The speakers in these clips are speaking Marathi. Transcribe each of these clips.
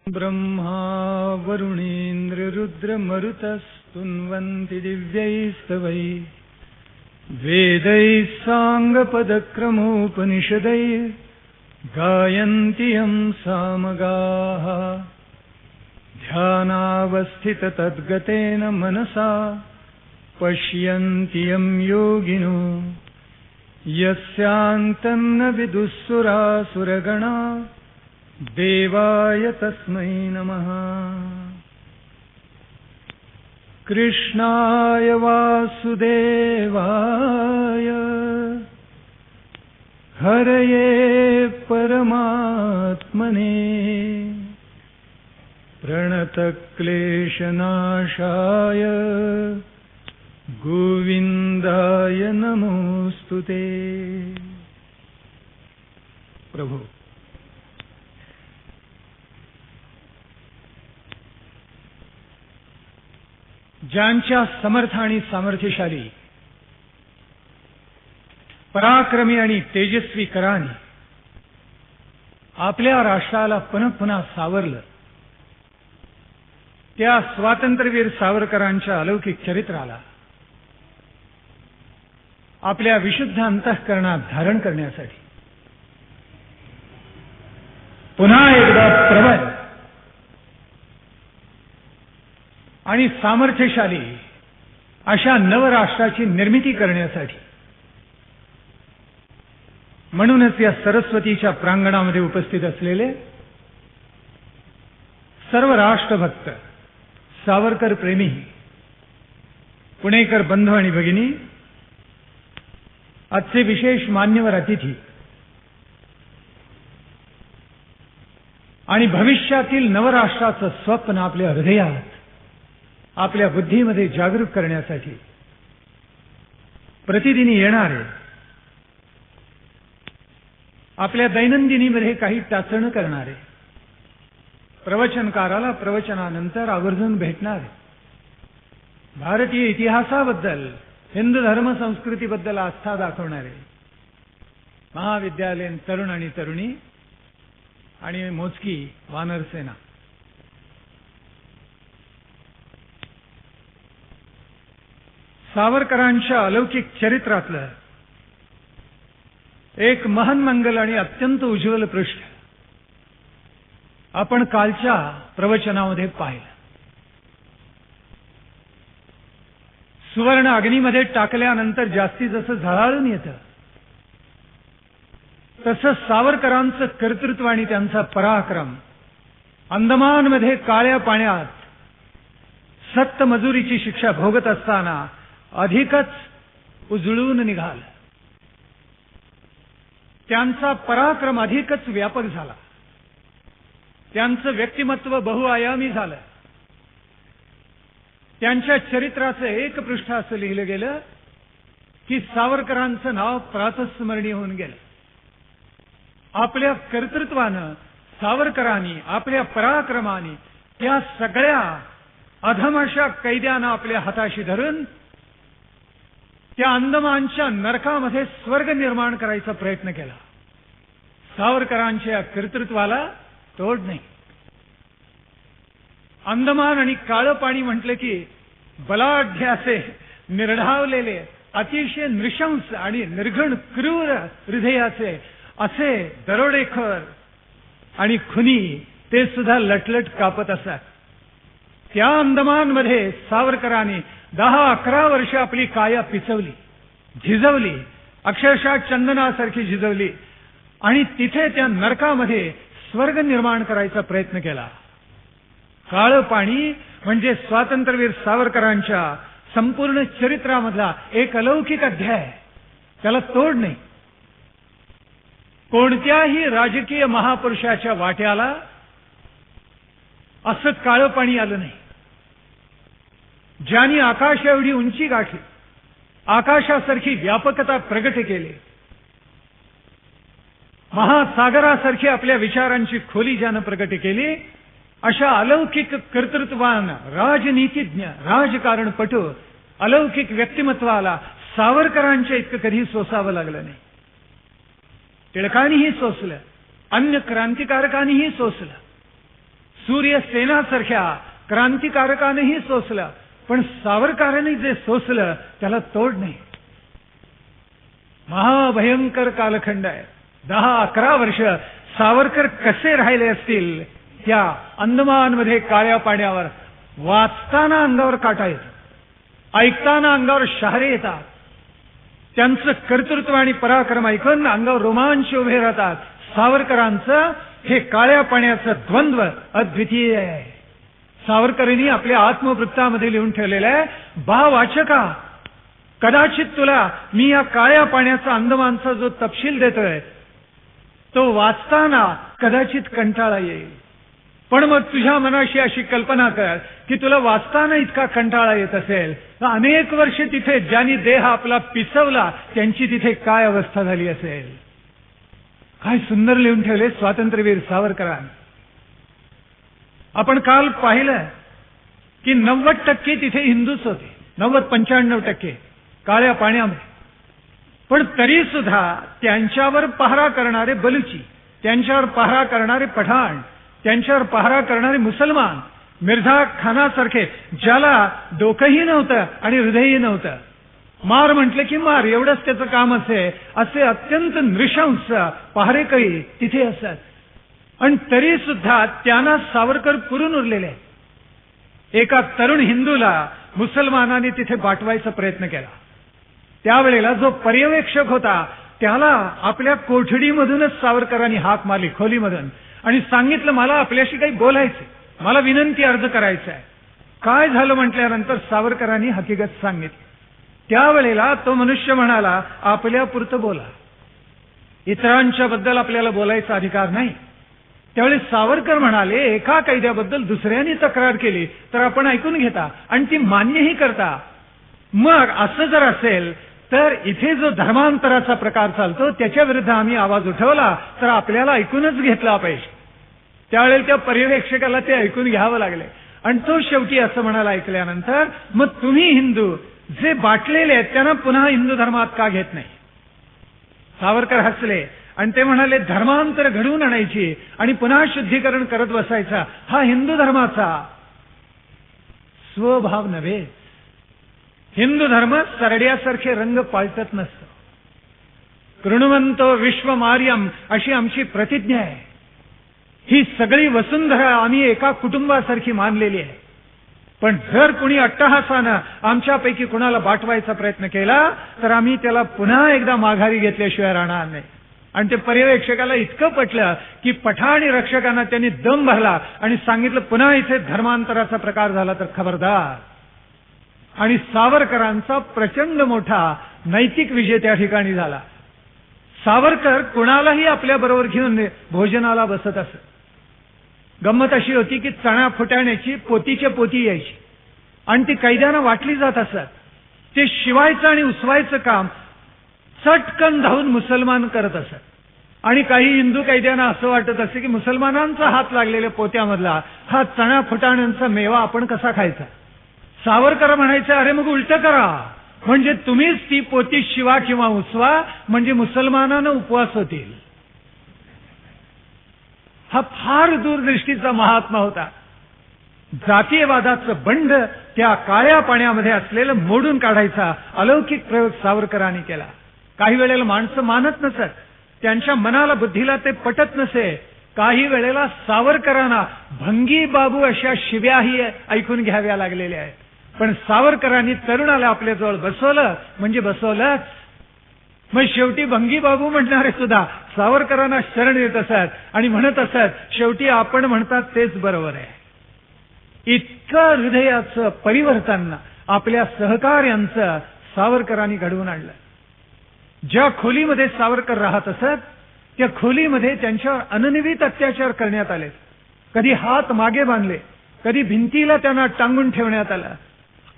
ब्रह्मा वरुणेन्द्र रुद्र मरुतस्तुन्वन्ति दिव्यैस्तवैः वेदैः साङ्गपदक्रमोपनिषदैः गायन्ति यं सामगाः ध्यानावस्थिततद्गतेन मनसा पश्यन्ति यं योगिनो यस्यान्तन्न विदुःसुरासुरगणा देवाय तस्मै नमः। कृष्णाय वासुदेवाय हरये परमात्मने प्रणतक्लेशनाशाय गोविन्दाय नमोस्तुते। प्रभु, ज्यांच्या समर्थ आणि सामर्थ्यशाली पराक्रमी आणि तेजस्वी कराने आपल्या राष्ट्राला पुन्हा सावरलं, त्या स्वातंत्र्यवीर सावरकरांच्या अलौकिक चरित्राला आपल्या विशुद्ध अंतःकरणात धारण करण्यासाठी पुन्हा एकदा प्रबळ आणि सामर्थ्यशाली अशा नवराष्ट्राची निर्मिती करण्यासाठी, म्हणूनच या सरस्वतीच्या प्रांगणामध्ये उपस्थित असलेले सर्व राष्ट्रभक्त, सावरकर प्रेमी, पुणेकर बंधू आणि भगिनी, आजचे विशेष मान्यवर अतिथी आणि भविष्यातील नवराष्ट्राचं स्वप्न आपल्या हृदयात, आपल्या बुद्धीमध्ये जागरूक करण्यासाठी प्रतिदिनी येणारे, आपल्या दैनंदिनीमध्ये काही टाचण करणारे, प्रवचनकाराला प्रवचनानंतर आवर्जून भेटणारे, भारतीय इतिहासाबद्दल, हिंदू धर्म संस्कृतीबद्दल आस्था दाखवणारे महाविद्यालयीन तरुण आणि तरुणी आणि मोजकी वानरसेना, सावरकरांच्या अलौकिक चरित्रातलं एक महन्मंगल आणि अत्यंत उज्ज्वल पृष्ठ आपण कालच्या प्रवचनामध्ये पाहिलं. सुवर्ण अग्नीमध्ये टाकल्यानंतर जास्ती जसं झळाळून येतं, तसं सावरकरांचं कर्तृत्व आणि त्यांचा पराक्रम अंदमानमध्ये काळ्या पाण्यात सक्त मजुरीची शिक्षा भोगत असताना अधिकच उजळून निघाला. त्यांचा पराक्रम अधिकच व्यापक झाला, त्यांचं व्यक्तिमत्व बहुआयामी झालं. त्यांच्या चरित्राचं एक पृष्ठ असं लिहिलं गेलं की सावरकरांचं नाव प्रातस्मरणीय होऊन गेलं. आपल्या कर्तृत्वानं, सावरकरांनी आपल्या पराक्रमाने त्या सगळ्या अधमाशा कैद्यांना आपल्या हाताशी धरून त्या अंदमानच्या नरकामध्ये स्वर्ग निर्माण करायचा प्रयत्न केला. सावरकरांच्या कर्तृत्वाला तोड नाही. अंदमान आणि काळं पाणी म्हटलं की बलाढ्य असे निर्ढावलेले, अतिशय नृशंस आणि निर्घृण क्रूर हृदयाचे असे दरोडेखोर आणि खुनी ते सुद्धा लटलट कापत असतात. त्या अंदमानमध्ये सावरकरांनी 10-11 वर्ष आपली काया पिचवली, झिजवली, अक्षरशः चंदनासारखी झिजवली आणि तिथे त्या नरकामध्ये स्वर्ग निर्माण करायचा प्रयत्न केला. काळं पाणी म्हणजे स्वातंत्र्यवीर सावरकरांच्या संपूर्ण चरित्रामधला एक अलौकिक अध्याय, त्याला तोड नाही. कोणत्याही राजकीय महापुरुषाच्या वाट्याला असं काळं पाणी आलं नाही. ज्यांनी आकाश एवढी उंची गाठली, आकाशासारखी व्यापकता प्रगट केली, महासागरासारखी आपल्या विचारांची खोली ज्यानं प्रगट केली, अशा अलौकिक कर्तृत्वान, राजनीतिज्ञ, राजकारणपटू, अलौकिक व्यक्तिमत्वाला सावरकरांच्या इतकं कधी सोसावं लागलं नाही. टिळकांनीही सोसलं, अन्य क्रांतिकारकांनीही सोसलं. सूर्यसेनासारख्या क्रांतिकारकानेही सोसलं, पण सावरकरांनी जे सोसलं त्याला तोड नाही. महाभयंकर कालखंड आहे. 10-11 वर्ष सावरकर कसे राहिले असतील त्या अंदमानमध्ये काळ्या पाण्यावर. वाचताना अंगावर काटा येतो, ऐकताना अंगावर शहारे येतात. त्यांचं कर्तृत्व आणि पराक्रम ऐकून अंगावर रोमांच उभे राहतात. सावरकरांचं हे काळ्या पाण्याचं द्वंद्व अद्वितीय आहे. सावरकरांनी आपल्या आत्मवृत्तामध्ये लिहून ठेवलेलं आहे, बा वाचका, कदाचित तुला मी या काळ्या पाण्याचा अंदमानचा जो तपशील देतोय तो वाचताना कदाचित कंटाळा येईल, पण मग तुझ्या मनाशी अशी कल्पना कर की तुला वाचताना इतका कंटाळा येत असेल तर अनेक वर्ष तिथे ज्यांनी देह आपला पिसवला त्यांची तिथे काय अवस्था झाली असेल. काय सुंदर लिहून ठेवले स्वातंत्र्यवीर सावरकरांनी. आपण काल पाहिलं की 90% तिथे हिंदूच होते, 90-95% काळ्या पाण्यामध्ये. पण तरी सुद्धा त्यांच्यावर पहारा करणारे बलुची, त्यांच्यावर पहारा करणारे पठाण, त्यांच्यावर पहारा करणारे मुसलमान, मिर्झा खानासारखे ज्याला डोकंही नव्हतं आणि हृदयही नव्हतं, मार म्हटले की मार एवढंच त्याचं काम असे अत्यंत नृशंस पहारेकरी तिथे असत. आणि तरी सुद्धा त्यांना सावरकर पुरून उरलेले. एका तरुण हिंदूला मुसलमानांनी तिथे पाठवायचा प्रयत्न केला. त्यावेळेला जो पर्यवेक्षक होता त्याला आपल्या कोठडीमधूनच सावरकरांनी हाक मारली, खोलीमधून, आणि सांगितलं मला आपल्याशी काही बोलायचंय, मला विनंती अर्ज करायचा आहे. काय झालं म्हटल्यानंतर सावरकरांनी हकीकत सांगितली. त्यावेळेला तो मनुष्य म्हणाला, आपल्या पुरतं बोला, इतरांच्या बद्दल आपल्याला बोलायचा अधिकार नाही. त्यावेळी सावरकर म्हणाले, एका कैद्याबद्दल दुसऱ्यांनी तक्रार केली तर आपण ऐकून घेता आणि ती मान्यही करता. मग असं जर असेल तर इथे जो धर्मांतराचा प्रकार चालतो त्याच्या विरुद्ध आम्ही आवाज उठवला तर आपल्याला ऐकूनच घेतला पाहिजे. त्यावेळेला त्या पर्यवेक्षकाला ते ऐकून घ्यावं लागले आणि तो शेवटी असं म्हणाला ऐकल्यानंतर, मग तुम्ही हिंदू जे बाटलेले आहेत त्यांना पुन्हा हिंदू धर्मात का घेत नाही. सावरकर हसले आणि ते म्हणाले, धर्मांतर घडवून आणायची आणि पुन्हा शुद्धीकरण करत बसायचा हा हिंदू धर्माचा स्वभाव नव्हे. हिंदू धर्म सरड्यासारखे रंग पाळतत नसतो. कृणवंतो विश्वमार्यम अशी आमची प्रतिज्ञा आहे. ही सगळी वसुंधरा आम्ही एका कुटुंबासारखी मानलेली आहे. पण जर कुणी अट्टहासानं आमच्यापैकी कुणाला बाटवायचा प्रयत्न केला तर आम्ही त्याला पुन्हा एकदा माघारी घेतल्याशिवाय राहणार नाही. आणि ते पर्यवेक्षकाला इतकं पटलं की पठाणी रक्षकांना त्यांनी दम भरला आणि सांगितलं, पुन्हा इथे धर्मांतराचा प्रकार झाला तर खबरदार. आणि सावरकरांचा प्रचंड मोठा नैतिक विजय त्या ठिकाणी झाला. सावरकर कुणालाही आपल्या बरोबर घेऊन भोजनाला बसत असत. गंमत अशी होती की चणा फुटाण्याची पोतीच्या पोती यायची आणि ती कैद्यांना वाटली जात असत. ते शिवायचं आणि उसवायचं काम चटकन धावून मुसलमान करत असत. आणि काही हिंदू कैद्यांना असं वाटत असे की मुसलमानांचा हात लागलेल्या पोत्यामधला हा चणा फुटाण्यांचा मेवा आपण कसा खायचा. सावरकर म्हणायचं, अरे मग उलट करा, म्हणजे तुम्हीच ती पोती शिवा किंवा उसवा, म्हणजे मुसलमानांना उपवास होतील. हा फार दूरदृष्टीचा महात्मा होता. जातीयवादाचं बंड त्या काळ्या पाण्यामध्ये असलेलं मोडून काढायचा अलौकिक प्रयोग सावरकरांनी केला. काही वेळेला माणसं मानत नसत, त्यांच्या मनाला बुद्धीला ते पटत नसे. काही वेळेला सावरकरांना भंगी बाबू अशा शिव्याही ऐकून घ्याव्या लागलेल्या आहेत. पण सावरकरांनी तरुणाला आपल्याजवळ बसवलं म्हणजे बसवलंच. मग शेवटी भंगी बाबू म्हणणारे सुद्धा सावरकरांना शरण येत असत आणि म्हणत असत, शेवटी आपण म्हणतात तेच बरोबर आहे. इतकं हृदयाचं परिवर्तन आपल्या सहकार्यांचं सावरकरांनी घडवून आणलं. ज्या खोलीमध्ये सावरकर राहत असत त्या खोलीमध्ये त्यांच्यावर अनन्वित अत्याचार करण्यात आले. कधी हात मागे बांधले, कधी भिंतीला त्यांना टांगून ठेवण्यात आलं.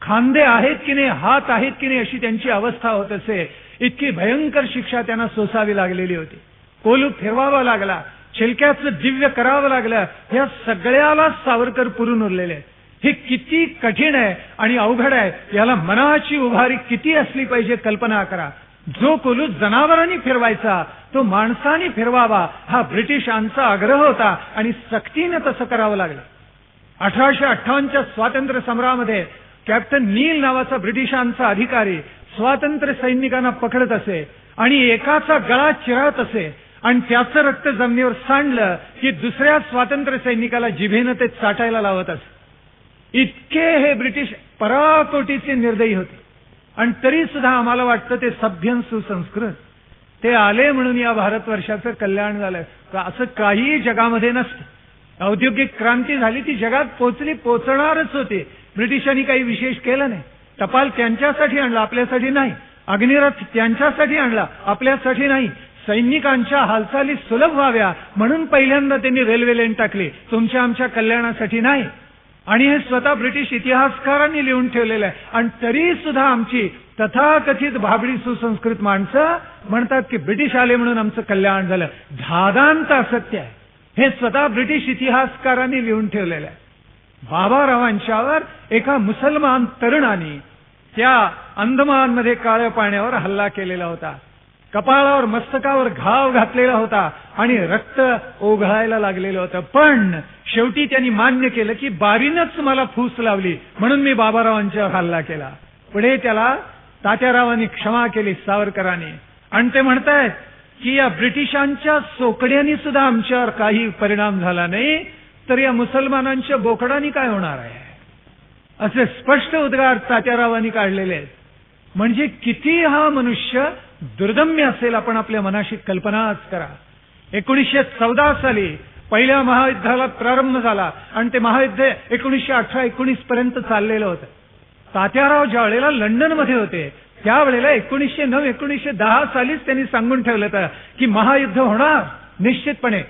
खांदे आहेत की नाही, हात आहेत की नाही अशी त्यांची अवस्था होत असे. इतकी भयंकर शिक्षा त्यांना सोसावी लागलेली होती. कोलू फिरवावा लागला, छिलक्याचं दिव्य करावं लागलं. या सगळ्याला सावरकर पुरून उरलेले आहेत. हे किती कठीण आहे आणि अवघड आहे, याला मनाची उभारी किती असली पाहिजे कल्पना करा. जो कोलू जनावरांनी फिरवायचा तो माणसांनी फिरवावा हा ब्रिटिशांचा आग्रह होता आणि सक्तीने तसं करावं लागलं. 1858च्या स्वातंत्र्य समरामध्ये कॅप्टन नील नावाचा ब्रिटिशांचा अधिकारी स्वातंत्र्य सैनिकांना पकडत असे आणि एकाचा गळा चिरात असे आणि त्याचं रक्त जमिनीवर सांडलं की दुसऱ्या स्वातंत्र्य सैनिकाला जिभेनं ते चाटायला लावत असे. इतके हे ब्रिटिश पराकोटीचे निर्दयी होते. आणि तरी सुद्धा आम्हाला वाटतं ते सभ्य सुसंस्कृत. ते आले म्हणून या भारतवर्षाचं कल्याण झालं. असं काही जगामध्ये नसतं. औद्योगिक क्रांती झाली ती जगात पोचणारच होती. ब्रिटिशांनी काही विशेष केलं नाही. टपाल त्यांच्यासाठी आणला, आपल्यासाठी नाही. अग्निरथ त्यांच्यासाठी आणला, आपल्यासाठी नाही. सैनिकांच्या हालचाली सुलभ व्हाव्या म्हणून पहिल्यांदा त्यांनी रेल्वे लाईन टाकली, तुमच्या आमच्या कल्याणासाठी नाही. आणि हे स्वतः ब्रिटिश इतिहासकारांनी लिहून ठेवलेलं आहे. आणि तरी सुद्धा आमची तथाकथित भाबडी सुसंस्कृत माणसं म्हणतात की ब्रिटिश आले म्हणून आमचं कल्याण झालं. धादांत असत्य आहे. हे स्वतः ब्रिटिश इतिहासकारांनी लिहून ठेवलेलं आहे. बाबारावांच्यावर एका मुसलमान तरुणाने त्या अंदमानमध्ये काळ्या पाण्यावर हल्ला केलेला होता. कपाळावर मस्तकावर घाव घातलेला होता आणि रक्त ओघळायला लागलेलं होतं. पण शेवटी त्यांनी मान्य केलं की बारीनच मला फूस लावली म्हणून मी बाबारावांच्यावर हल्ला केला. पुढे त्याला तात्यारावांनी क्षमा केली, सावरकरांनी. आणि ते म्हणतायत की या ब्रिटिशांच्या सोकड्यांनी सुद्धा आमच्यावर काही परिणाम झाला नाही, तर या मुसलमानांच्या बोकडांनी काय होणार आहे, असे स्पष्ट उद्गार तात्यारावांनी काढलेले आहेत. म्हणजे किती हा मनुष्य दुर्दम्य असेल आपण आपल्या मनाशी कल्पनाच करा. 1914 साली पहिल्या महायुद्धाला प्रारंभ झाला आणि ते महायुद्ध 1918-19 पर्यंत चाललेलं होतं. तात्याराव ज्या वेळेला लंडनमध्ये होते त्यावेळेला 1909-1910 सालीच त्यांनी सांगून ठेवलं होतं की महायुद्ध होणार निश्चितपणे.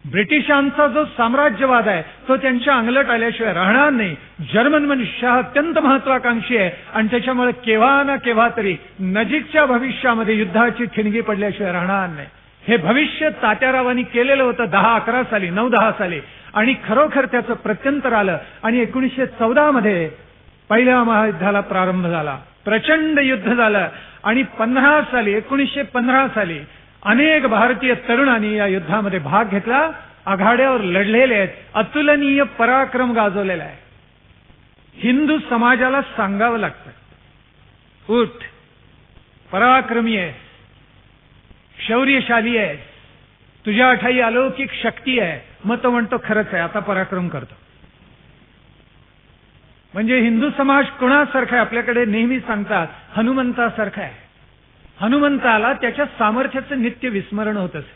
ब्रिटिशांचा जो साम्राज्यवाद आहे तो त्यांच्या अंगलट आल्याशिवाय राहणार नाही. जर्मन मनुष्य अत्यंत महत्वाकांक्षी आहे आणि त्याच्यामुळे केव्हा ना केव्हा तरी नजीकच्या भविष्यामध्ये युद्धाची ठिणगी पडल्याशिवाय राहणार नाही. हे भविष्य तात्यारावांनी केलेलं होतं 10-11 साली, 9-10 साली. आणि खरोखर त्याचं प्रत्यंतर आलं आणि 1914 मध्ये पहिल्या महायुद्धाला प्रारंभ झाला. प्रचंड युद्ध झालं आणि 1915 साली अनेक भारतीय तरुणांनी या युद्धामध्ये भाग घेतला, आघाड्यावर लढलेले आहेत, अतुलनीय पराक्रम गाजवलेला आहे. हिंदू समाजाला सांगावं लागतं, उठ, पराक्रमी आहे, शौर्यशाली आहे, तुझ्या ठाई अलौकिक शक्ती आहे. मग तो म्हणतो खरंच आहे, आता पराक्रम करतो. म्हणजे हिंदू समाज कोणासारखा आहे, आपल्याकडे नेहमी सांगतात हनुमंतासारखा आहे. हनुमंताला त्याच्या सामर्थ्याचं नित्य विस्मरण होत असे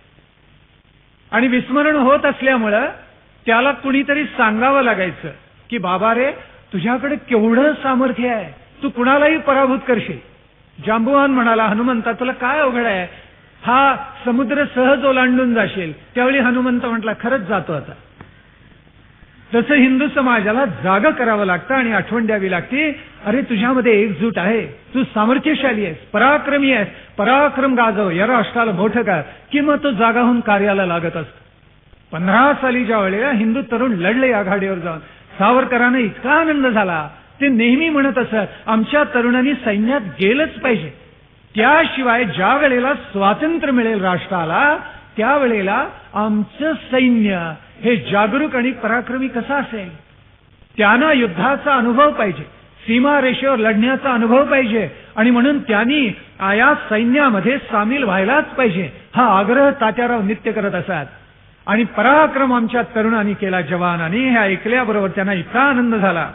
आणि विस्मरण होत असल्यामुळं त्याला कुणीतरी सांगावं लागायचं की बाबा रे, तुझ्याकडे केवढं सामर्थ्य आहे, तू कुणालाही पराभूत करशील. जांबुवान म्हणाला, हनुमंता तुला काय अवघड आहे, हा समुद्र सहज ओलांडून जाशील. त्यावेळी हनुमंत म्हटला, खरंच जातो आता. तसं हिंदू समाजाला जागा करावं लागतं आणि आठवण द्यावी लागते, अरे तुझ्यामध्ये एकजूट आहे, तू सामर्थ्यशाली आहेस, पराक्रमी आहेस, पराक्रम गाजव, या राष्ट्राला मोठं कर, की मग तो जागा होऊन कार्याला लागत असतो. 15 साली ज्या वेळेला हिंदू तरुण लढले आघाडीवर जाऊन, सावरकरांना इतका आनंद झाला. ते नेहमी म्हणत असत, आमच्या तरुणांनी सैन्यात गेलंच पाहिजे, त्याशिवाय ज्या वेळेला स्वातंत्र्य मिळेल राष्ट्राला त्यावेळेला आमचं सैन्य हे जागरूक आणि पराक्रमी कसं असेल. त्यांना युद्धाचा अनुभव पाहिजे, सीमा रेषेवर लढण्याचा अनुभव पाहिजे आणि म्हणून त्यांनी या सैन्यामध्ये सामील व्हायलाच पाहिजे, हा आग्रह तात्याराव नित्य करत असतात. आणि पराक्रम आमच्या तरुणांनी केला, जवानांनी. हे ऐकल्याबरोबर त्यांना इतका आनंद झाला,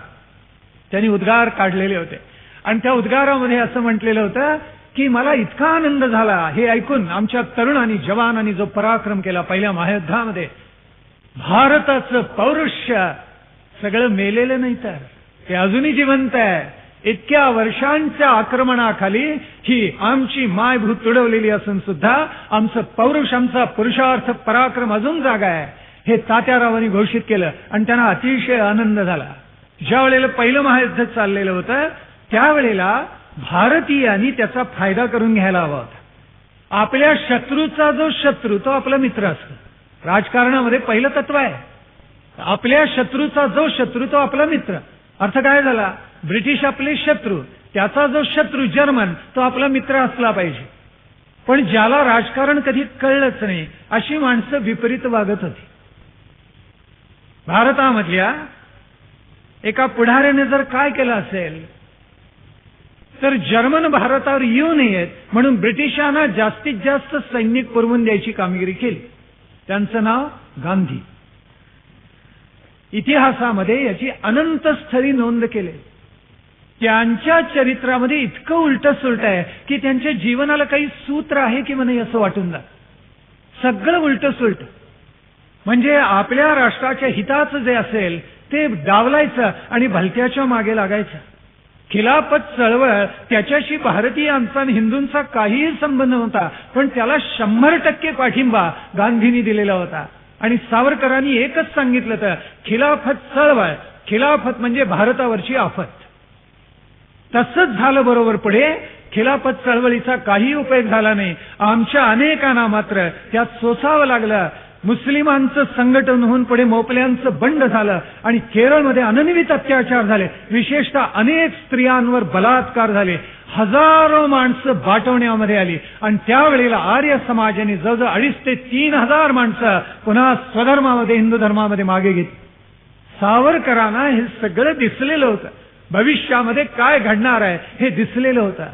त्यांनी उद्गार काढलेले होते आणि त्या उद्गारामध्ये असं म्हटलेलं होतं की मला इतका आनंद झाला हे ऐकून, आमच्या तरुणांनी जवानांनी जो पराक्रम केला पहिल्या महायुद्धामध्ये. भारताचं पौरुष्य सगळं मेलेलं नाही, तर ते अजूनही जिवंत आहे. इतक्या वर्षांच्या आक्रमणाखाली ही आमची मायभूत तुडवलेली असून सुद्धा आमचं पौरुष, आमचा पुरुषार्थ, पराक्रम अजून जागा आहे, हे तात्यारावांनी घोषित केलं आणि त्यांना अतिशय आनंद झाला. ज्या वेळेला पहिलं महायुद्ध चाललेलं होतं त्यावेळेला भारतीयांनी त्याचा फायदा करून घ्यायला हवा होता. आपल्या शत्रूचा जो शत्रू तो आपला मित्र असतो. राजकारणामध्ये पहिलं तत्व आहे, आपल्या शत्रूचा जो शत्रू तो आपला मित्र. अर्थ काय झाला, ब्रिटिश आपले शत्रू, त्याचा जो शत्रू जर्मन तो आपला मित्र असला पाहिजे. पण ज्याला राजकारण कधी कळलंच नाही अशी माणसं विपरीत वागत होती. भारतामधल्या एका पुढाऱ्याने जर काय केलं असेल तर जर्मन भारतावर येऊ नयेत म्हणून ब्रिटिशांना जास्तीत जास्त सैनिक पुरवून द्यायची कामगिरी केली. त्यांचं नाव गांधी. इतिहासामध्ये याची अनंत स्थळी नोंद केली. त्यांच्या चरित्रामध्ये इतकं उलटं सुलट आहे की त्यांच्या जीवनाला काही सूत्र आहे की नाही असं वाटून जात. सगळं उलटं सुलट. म्हणजे आपल्या राष्ट्राच्या हिताचं जे असेल ते डावलायचं आणि भलत्याच्या मागे लागायचं. खिलाफत चळवळ त्याच्याशी भारतीयांचा आणि हिंदूंचा काहीही संबंध नव्हता, पण त्याला 100% पाठिंबा गांधींनी दिलेला होता. आणि सावरकरांनी एकच सांगितलं तर खिलाफत चळवळ, खिलाफत म्हणजे भारतावरची आफत. तसंच झालं बरोबर. पुढे खिलाफत चळवळीचा काही उपयोग झाला नाही. आमच्या अनेकांना मात्र त्यात सोसावं लागलं. मुस्लिमांचं संघटन होऊन पुढे मोपल्यांचं बंड झालं आणि केरळमध्ये अनन्वित अत्याचार झाले. विशेषतः अनेक स्त्रियांवर बलात्कार झाले. हजारो माणसं बाटवण्यामध्ये आली आणि त्यावेळेला आर्य समाजाने जवळजवळ 2,500 ते 3,000 माणसं पुन्हा स्वधर्मामध्ये हिंदू धर्मामध्ये मागे घेतली. सावरकरांना हे सगळं दिसलेलं होतं. भविष्यामध्ये काय घडणार आहे हे दिसलेलं होतं.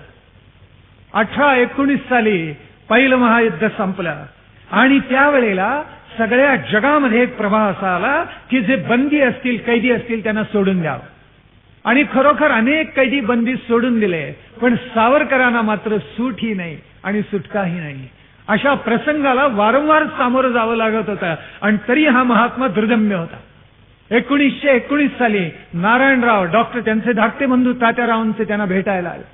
1819 साली पहिलं महायुद्ध संपलं आणि त्यावेळेला सगळ्या जगामध्ये एक प्रवाह असा आला की जे बंदी असतील, कैदी असतील त्यांना सोडून द्यावं. आणि खरोखर अनेक कैदी बंदी सोडून दिले, पण सावरकरांना मात्र सूटही नाही आणि सुटकाही नाही. अशा प्रसंगाला वारंवार सामोरं जावं लागत होतं आणि तरी हा महात्मा दुर्दम्य होता. 1919 साली नारायणराव डॉक्टर त्यांचे धाकटे बंधू तात्यारावांचे त्यांना भेटायला आले.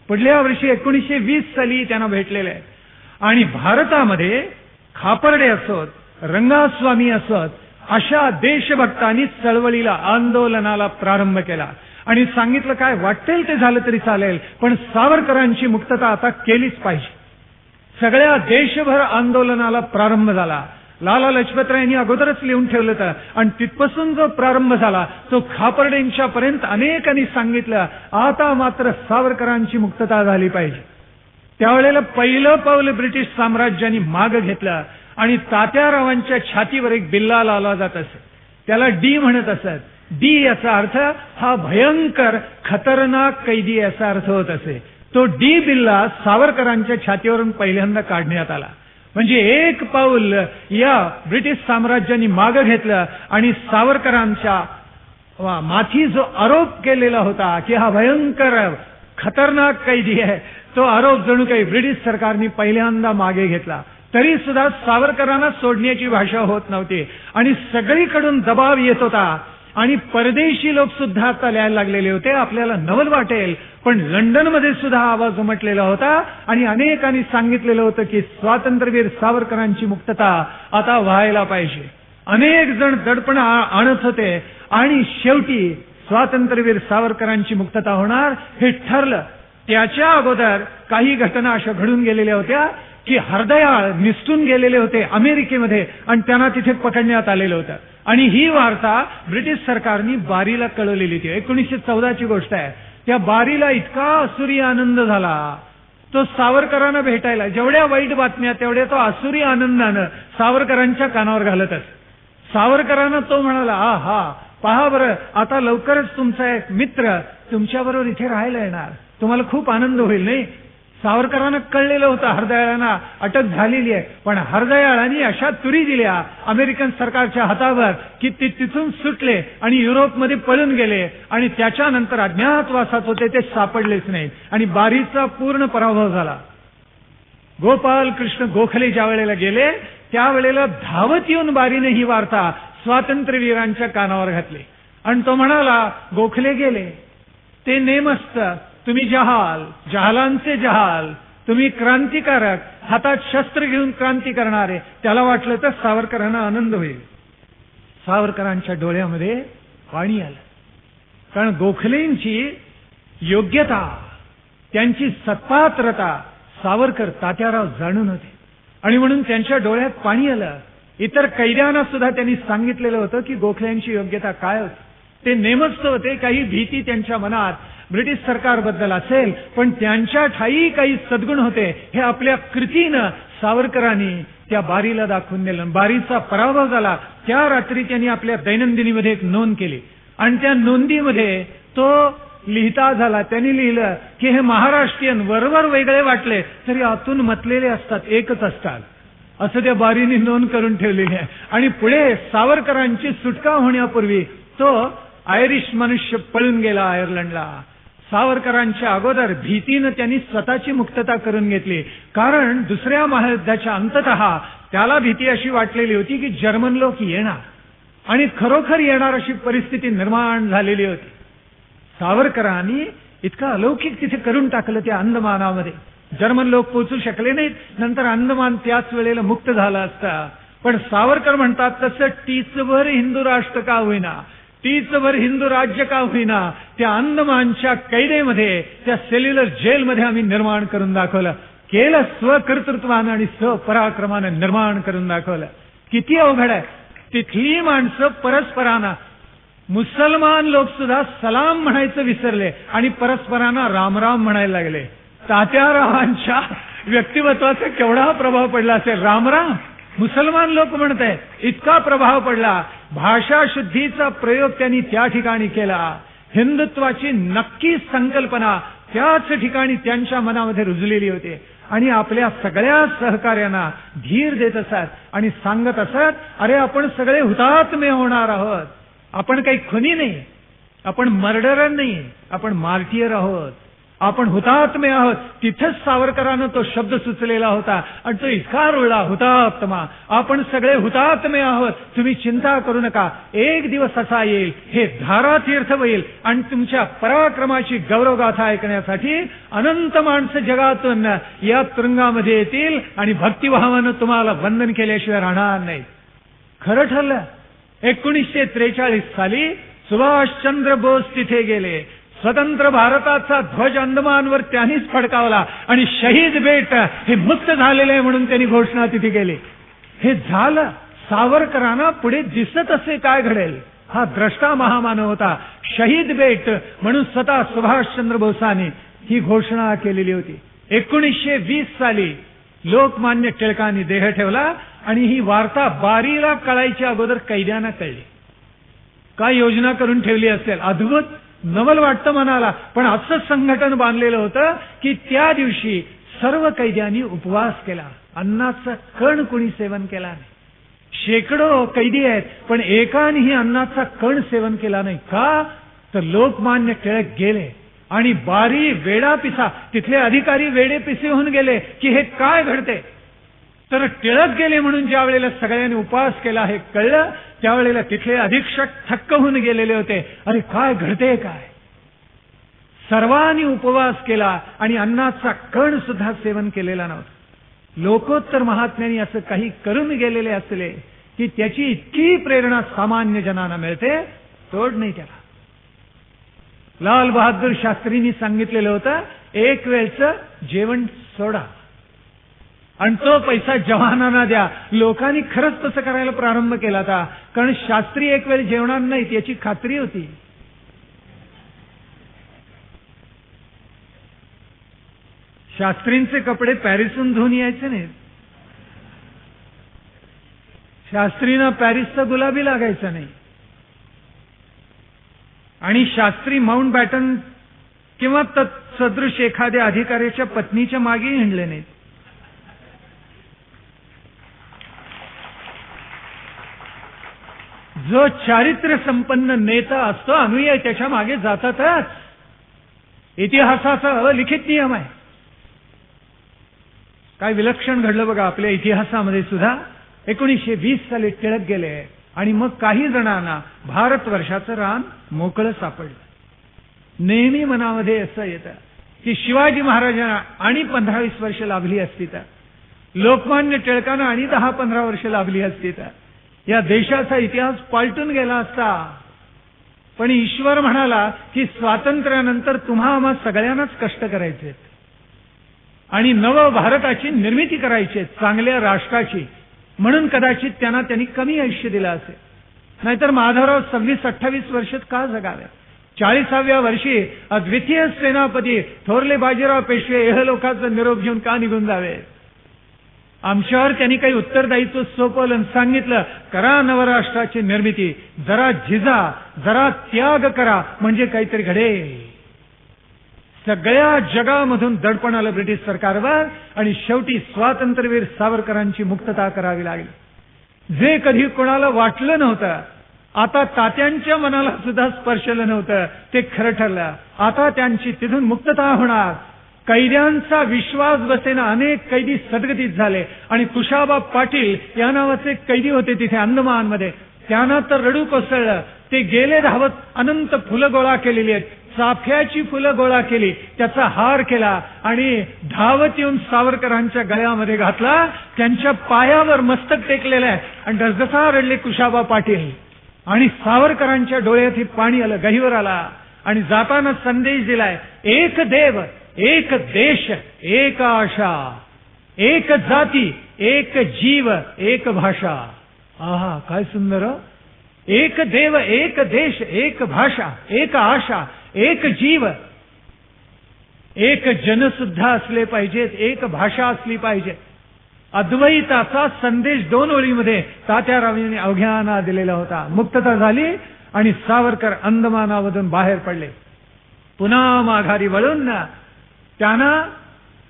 पुढल्या वर्षी 1920 साली त्यांना भेटलेले आहेत. आणि भारतामध्ये खापर्डे असोत, रंगास्वामी असोत, अशा देशभक्तांनी चळवळीला, आंदोलनाला प्रारंभ केला आणि सांगितलं काय वाटेल ते झालं तरी चालेल, पण सावरकरांची मुक्तता आता केलीच पाहिजे. सगळ्या देशभर आंदोलनाला प्रारंभ झाला. लाला लजपतरायांनी अगोदरच लिहून ठेवलं होतं आणि तिथपासून जो प्रारंभ झाला तो खापर्डेंच्या पर्यंत अनेकांनी सांगितलं आता मात्र सावरकरांची मुक्तता झाली पाहिजे. त्यावेळेला पहिलं पाऊल ब्रिटिश साम्राज्याने माग घेतलं आणि तात्यारावांच्या छातीवर एक बिल्ला लावला जात असे. त्याला डी म्हणत असत. डी याचा अर्थ हा भयंकर खतरनाक कैदी याचा अर्थ होत असे. तो डी बिल्ला सावरकरांच्या छातीवरून पहिल्यांदा काढण्यात आला. म्हणजे एक पाऊल या ब्रिटिश साम्राज्याने माग घेतलं आणि सावरकरांच्या माथी जो आरोप केलेला होता की हा भयंकर खतरनाक कैदी आहे, तो आरोप जणू काही ब्रिटिश सरकारने पहिल्यांदा मागे घेतला. तरी सुद्धा सावरकरांना सोडण्याची भाषा होत नव्हती आणि सगळीकडून दबाव येत होता आणि परदेशी लोक सुद्धा आता लिहायला लागलेले होते. आपल्याला नवल वाटेल, पण लंडनमध्ये सुद्धा आवाज उमटलेला होता आणि अनेकांनी सांगितलेलं होतं की स्वातंत्र्यवीर सावरकरांची मुक्तता आता व्हायला पाहिजे. अनेक जण दडपण आणत होते आणि शेवटी स्वातंत्र्यवीर सावरकरांची मुक्तता होणार हे ठरलं. त्याच्या अगोदर काही घटना अशा घडून गेलेल्या होत्या की हरदयाळ निसटून गेलेले होते अमेरिकेमध्ये आणि त्यांना तिथे पकडण्यात आलेलं होतं आणि ही वार्ता ब्रिटिश सरकारने बारीला कळवलेली होती. 1914ची गोष्ट आहे. त्या बारीला इतका असुरी आनंद झाला, तो सावरकरांना भेटायला, जेवढ्या वाईट बातम्या तेवढ्या तो असुरी आनंदानं सावरकरांच्या कानावर घालतच. सावरकरांना तो म्हणाला, हा पहा बरं, आता लवकरच तुमचा एक मित्र तुमच्याबरोबर इथे राहायला येणार, तुम्हाला खूप आनंद होईल. नाही, सावरकरांना कळलेलं होतं हरदयाळांना अटक झालेली आहे, पण हरदयाळांनी अशा तुरी दिल्या अमेरिकन सरकारच्या हातावर की ते तिथून सुटले आणि युरोपमध्ये पळून गेले आणि त्याच्यानंतर अज्ञातवासात होते ते सापडलेच नाहीत आणि बारीचा पूर्ण पराभव झाला. गोपाल कृष्ण गोखले ज्या वेळेला गेले त्यावेळेला धावत येऊन बारीने ही वार्ता स्वातंत्र्यवीरांच्या कानावर घातली आणि तो म्हणाला, गोखले गेले ते नेमस्त, तुम्ही जहाल, जहालांचे जहाल, तुम्ही क्रांतिकारक, हातात शस्त्र घेऊन क्रांती करणारे. त्याला वाटलं तर सावरकरांना आनंद होईल. सावरकरांच्या डोळ्यामध्ये पाणी आलं, कारण गोखलेंची योग्यता, त्यांची सत्पात्रता सावरकर तात्याराव जाणून होते आणि म्हणून त्यांच्या डोळ्यात पाणी आलं. इतर कैद्यांना सुद्धा त्यांनी सांगितलेलं होतं की गोखलेंची योग्यता काय होती. ते नेमस्त होते, काही भीती त्यांच्या मनात ब्रिटिश सरकारबद्दल असेल, पण त्यांच्या ठाई काही सद्गुण होते हे आपल्या कृतीनं सावरकरांनी त्या बारीला दाखवून दिलं. बारीचा पराभव झाला. त्या रात्री त्यांनी आपल्या दैनंदिनीमध्ये एक नोंद केली. आणि त्या नोंदीमध्ये तो लिहिता झाला. त्यांनी लिहिलं की हे महाराष्ट्रीयन वरवर वेगळे वाटले तरी आतून मतलेले असतात, एकच असतात, असं त्या बारीने नोंद करून ठेवलेली आहे. आणि पुढे सावरकरांची सुटका होण्यापूर्वी तो आयरिश मनुष्य पळून गेला आयर्लंडला. सावरकरांच्या अगोदर भीतीनं त्यांनी स्वतःची मुक्तता करून घेतली. कारण दुसऱ्या महायुद्धाच्या अंततः त्याला भीती अशी वाटलेली होती की जर्मन लोक येणार आणि खरोखर येणार अशी परिस्थिती निर्माण झालेली होती. सावरकरांनी इतकं अलौकिक तिथे करून टाकलं त्या अंदमानामध्ये. जर्मन लोक पोहोचू शकले नाहीत. नंतर अंदमान त्याच वेळेला मुक्त झाला असता. पण सावरकर म्हणतात तसं टीचभर हिंदू राष्ट्र का होईना, टीचभर हिंदू राज्य का होईना, त्या अंदमानच्या कैदेमध्ये, त्या सेल्युलर जेलमध्ये आम्ही निर्माण करून दाखवलं. केलं स्वकर्तृत्वानं आणि स्वपराक्रमानं निर्माण करून दाखवलं. किती अवघड आहे. तिथली माणसं परस्परांना, मुसलमान लोक सुद्धा सलाम म्हणायचं विसरले आणि परस्परांना रामराम म्हणायला लागले. तात्यारावांच्या व्यक्तिमत्वाचा केवढा प्रभाव पडला असेल. रामराम मुसलमान लोक म्हणत आहेत, इतका प्रभाव पडला. भाषा शुद्धीचा प्रयोग त्यांनी त्या ठिकाणी केला. हिंदुत्वाची नक्की संकल्पना त्याच ठिकाणी त्यांच्या मनामध्ये रुजलेली होती. आणि आपल्या सगळ्या सहकार्यांना धीर देत असत आणि सांगत असत, अरे आपण सगळे हुतात्मे होणार आहोत. आपण काही खुनी नाही, आपण मर्डरर नाही, आपण मार्टियर आहोत, आपण हुतात्मे आहोत. तिथेच सावरकरांना तो शब्द सुचलेला होता आणि तो इतका रुळला, हुतात्मा. आपण सगळे हुतात्मे आहोत, तुम्ही चिंता करू नका. एक दिवस असा येईल, हे धारातीर्थ होईल आणि तुमच्या पराक्रमाची गौरवगाथा ऐकण्यासाठी अनंत माणसं जगातून या तुरुंगामध्ये येतील आणि भक्तिभावानं तुम्हाला वंदन केल्याशिवाय राहणार नाही. खरं ठरलं. 1943 साली सुभाषचंद्र बोस तिथे गेले. स्वतंत्र भारताचा ध्वज अंदमानवर त्यांनीच फडकावला आणि शहीद बेट हे मुक्त झालेले आहे म्हणून त्यांनी घोषणा तिथे केली. हे झालं. सावरकरांना पुढे दिसत असे काय घडेल. हा द्रष्टा महामानव होता. शहीद बेट म्हणून स्वतः सुभाषचंद्र बोसांनी ही घोषणा केलेली होती. 1920 साली लोकमान्य टिळकांनी देह ठेवला आणि ही वार्ता बारीला कळायच्या अगोदर कैद्यांना कळली. काय योजना करून ठेवली असेल. अद्भुत, नवल वाटतं मनाला. पण असं संघटन बांधलेलं होतं की त्या दिवशी सर्व कैद्यांनी उपवास केला. अन्नाचं कण कुणी सेवन केला नाही. शेकडो कैदी आहेत पण एकानेही अन्नाचा कण सेवन केला नाही. का तर लोकमान्य टिळक गेले आणि बारी वेडा पिसा, तिथले अधिकारी वेडे पिसे होऊन गेले की हे काय घडते. तर टिळक गेले म्हणून ज्या वेळेला सगळ्यांनी उपवास केला हे कळलं, त्यावेळेला तिथले अधीक्षक थक्क होऊन गेलेले होते. अरे काय घडते काय. सर्वांनी उपवास केला आणि अन्नाचा कण सुद्धा सेवन केलेला नव्हता. लोकोत्तर महात्म्यांनी असं काही करून गेलेले असले की त्याची इतकी प्रेरणा सामान्य जनांना मिळते, तोड नाही त्याला. लाल बहादूर शास्त्रींनी सांगितलेलं होतं, एक वेळचं जेवण सोडा आणि तो पैसा जवानांना द्या. लोकांनी खरंच तसं करायला प्रारंभ केला होता. कारण शास्त्री एक वेळ जेवणार नाहीत याची खात्री होती. शास्त्रींचे कपडे पॅरिसहून धुवून यायचे नाहीत. शास्त्रींना पॅरिसचा गुलाबी लागायचा नाही. आणि शास्त्री माउंट बॅटन किंवा तत्सदृश एखाद्या अधिकाऱ्याच्या पत्नीच्या मागे हिंडले नाहीत. जो चारित्र्य संपन्न नेता असतो, अनुयायी त्याच्या मागे जातातच. इतिहासाचा अलिखित नियम आहे. काय विलक्षण घडलं बघा आपल्या इतिहासामध्ये सुद्धा. 1920 साली टिळक गेले आणि मग काही जणांना भारतवर्षाचं रान मोकळं सापडलं. नेहमी मनामध्ये असं येतं की शिवाजी महाराजांना आणि 15-20 वर्ष लाभली असती तर, लोकमान्य टिळकांना आणि 10-15 वर्ष लाभली असती तर या देशाचा इतिहास पालटून गेला असता. पण ईश्वर म्हणाला की स्वातंत्र्यानंतर तुम्हा आम्हा सगळ्यांनाच कष्ट करायचे आणि नव भारताची निर्मिती करायची, चांगल्या राष्ट्राची. म्हणून कदाचित त्यांनी कमी आयुष्य दिलं असेल. नाहीतर माधवराव 26-28 वर्षात का जगावे. 40व्या वर्षी अद्वितीय सेनापती थोरले बाजीराव पेशवे एहलोकाचा निरोप घेऊन का निघून जावे. आमच्यावर त्यांनी काही उत्तरदायित्व सोपवलं आणि सांगितलं, करा नवराष्ट्राची निर्मिती, जरा झिजा, जरा त्याग करा, म्हणजे काहीतरी घडेल. सगळ्या जगामधून दडपण आलं ब्रिटिश सरकारवर आणि शेवटी स्वातंत्र्यवीर सावरकरांची मुक्तता करावी लागली. जे कधी कोणाला वाटलं नव्हतं, आता तात्यांच्या मनाला सुद्धा स्पर्शलं नव्हतं, ते खरं ठरलं. आता त्यांची तिथून मुक्तता होणार. कैद्यांचा विश्वास बसेना, अनेक कैदी सद्गतीत झाले आणि कुशाबा पाटील या नावाचे कैदी होते तिथे अंदमानमध्ये. त्यांना तर रडू कोसळलं. ते गेले धावत, अनंत फुलं गोळा केलेली आहेत, चाफ्याची फुलं गोळा केली, त्याचा हार केला आणि धावत येऊन सावरकरांच्या गळ्यामध्ये घातला. त्यांच्या पायावर मस्तक टेकलेलं आहे आणि डसडसा रडले कुशाबा पाटील. आणि सावरकरांच्या डोळ्यात हे पाणी आलं, गहिवर आला आणि जाताना संदेश दिलाय, एक देव, एक देश, एक आशा, एक जाती, एक जीव, एक भाषा. आहा, काय सुंदर. एक देव, एक देश, एक भाषा, एक आशा, एक जीव. एक जन सुद्धा असले पाहिजेत, एक भाषा असली पाहिजे. अद्वैताचा संदेश 2 ओळीमध्ये तात्यारावांनी अवघ्यांना दिलेला होता. मुक्तता झाली आणि सावरकर अंदमानामधून बाहेर पडले. पुन्हा माघारी वळून त्यांना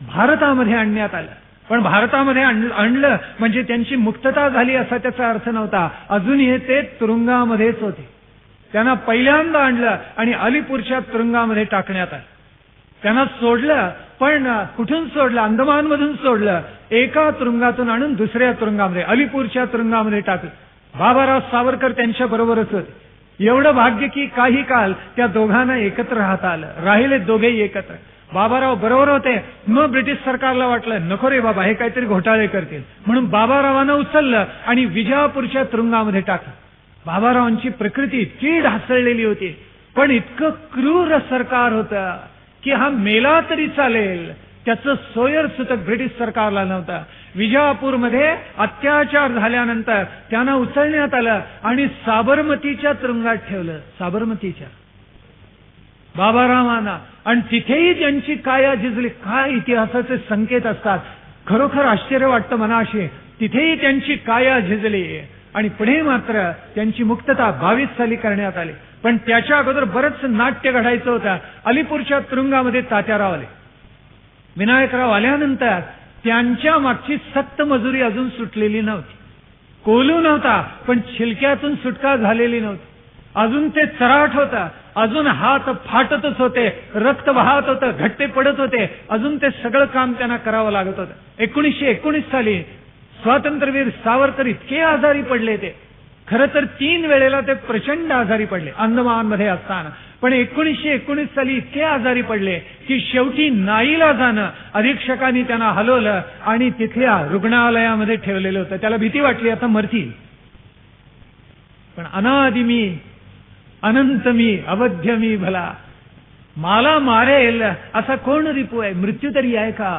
भारतामध्ये आणण्यात आलं. पण भारतामध्ये आणलं म्हणजे त्यांची मुक्तता झाली असा त्याचा अर्थ नव्हता. अजूनही ते तुरुंगामध्येच होते. त्यांना पहिल्यांदा आणलं आणि अलीपूरच्या तुरुंगामध्ये टाकण्यात आलं. त्यांना सोडलं, पण कुठून सोडलं? अंदमानमधून सोडलं. एका तुरुंगातून आणून दुसऱ्या तुरुंगामध्ये, अलीपूरच्या तुरुंगामध्ये टाकलं. बाबाराव सावरकर त्यांच्या बरोबरच होते. एवढं भाग्य की काही काळ त्या दोघांना एकत्र राहता आलं. राहिले दोघेही एकत्र. बाबाराव बरोबर होते. मग ब्रिटिश सरकारला वाटलं, नको रे बाबा, हे काहीतरी घोटाळे करतील, म्हणून बाबारावांना उचललं आणि विजापूरच्या तुरुंगामध्ये टाकलं. बाबारावांची प्रकृती इतकी ढासळलेली होती, पण इतकं क्रूर सरकार होतं की हा मेला तरी चालेल, त्याचं सोयर सुतक ब्रिटिश सरकारला नव्हतं. विजापूरमध्ये अत्याचार झाल्यानंतर त्यांना उचलण्यात आलं आणि साबरमतीच्या तुरुंगात ठेवलं. साबरमतीच्या बाबारावांना. आणि तिथेही त्यांची काया झिजली. काय इतिहासाचे संकेत असतात, खरोखर आश्चर्य वाटतं मनाशी. तिथेही त्यांची काया झिजली आणि पुढे मात्र त्यांची मुक्तता 22 साली करण्यात आली. पण त्याच्या अगोदर बरंच नाट्य घडायचं होतं. अलीपूरच्या तुरुंगामध्ये तात्याराव आले. विनायकराव आल्यानंतर त्यांच्या मागची सक्त मजुरी अजून सुटलेली नव्हती. कोलू नव्हता, पण छिलक्यातून सुटका झालेली नव्हती. अजून ते चराट होता. अजून हात फाटतच होते, रक्त वाहत होतं, घट्टे पडत होते. अजून ते सगळं काम त्यांना करावं लागत होतं. 1919 साली स्वातंत्र्यवीर सावरकर इतके आजारी पडले. ते खरं तर 3 वेळेला ते प्रचंड आजारी पडले अंदमानमध्ये असताना. पण 1919 साली इतके आजारी पडले की शेवटी नाईलाजानं अधीक्षकांनी त्यांना हलवलं आणि तिथल्या रुग्णालयामध्ये ठेवलेलं होतं. त्याला भीती वाटली, आता मरतील. पण अनादि मी, अनंत मी, अवध्य मी भला, मला मारेल असा कोण रिपू आहे, मृत्यू तरी आहे का,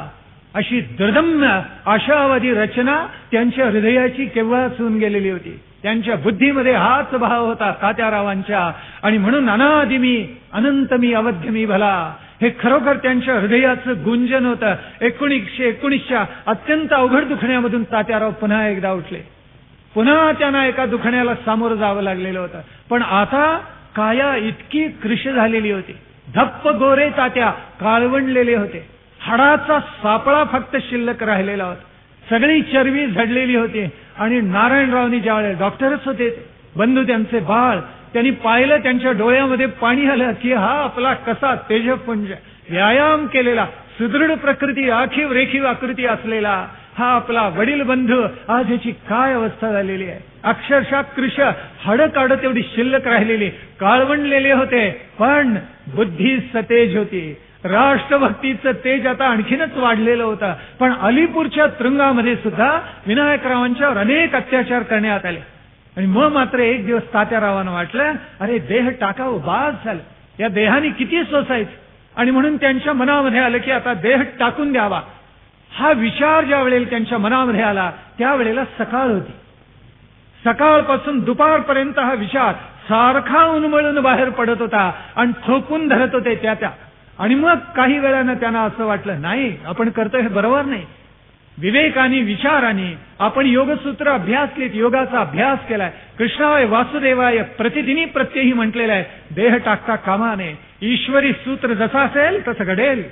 अशी दुर्दम्य आशावादी रचना त्यांच्या हृदयाची केव्हाच होऊन गेलेली होती. त्यांच्या बुद्धीमध्ये हाच भाव होता तात्यारावांच्या. आणि म्हणून अनादि मी, अनंत मी, अवध्य मी भला, हे खरोखर त्यांच्या हृदयाचं गुंजन होतं. 1919च्या अत्यंत अवघड दुखण्यामधून तात्याराव पुन्हा एकदा उठले. पुन्हा त्यांना एका दुखण्याला सामोरं जावं लागलेलं होतं. पण आता काया इतकी कृश झालेली होती. धप्प गोरे तात्या काळवंडलेले होते. हाडाचा सापळा फक्त शिल्लक राहिलेला होता. सगळी चरबी झडलेली होती. आणि नारायणरावनी ज्यावेळेस डॉक्टरच होते, बंधू त्यांचे बाळ, त्यांनी पाहिलं, त्यांच्या डोळ्यामध्ये पाणी आलं की हा आपला कसा तेजपुंज, व्यायाम केलेला, सुदृढ प्रकृती, आखीव रेखीव आकृती असलेला हा आपला वडील बंधू, आज याची काय अवस्था झालेली आहे. अक्षरशः कृश हाडं काढत एवढी शिल्लक राहिलेली, काळवंडलेले होते, पण बुद्धी सतेज होती. राष्ट्रभक्तीचं तेज आता आणखीनच वाढलेलं होतं. पण अलीपूरच्या तुरुंगामध्ये सुद्धा विनायकरावांच्यावर अनेक अत्याचार करण्यात आले. आणि मग मात्र एक दिवस तात्यारावांना वाटलं, अरे देह टाकावं, बाज झालं, या देहाने किती सोसायचं. आणि म्हणून त्यांच्या मनामध्ये आलं की आता देह टाकून द्यावा. हा विचार ज्या वेळेला त्यांच्या मनामध्ये आला त्यावेळेला सकाळ होती. सकाळपासून दुपारपर्यंत हा विचार सारखा उन्मळून बाहेर पडत होता आणि थोपून धरत होते त्या. आणि मग काही वेळानं त्यांना असं वाटलं, नाही आपण करतोय हे बरोबर नाही. विवेकाने विचाराने आपण योगसूत्र अभ्यासलेत, योगाचा अभ्यास केलाय. कृष्णाय वासुदेवाय प्रतिदिनी प्रत्ययी म्हटलेलं आहे. देह टाकता कामा नये, ईश्वरी सूत्र जसं असेल तसं घडेल.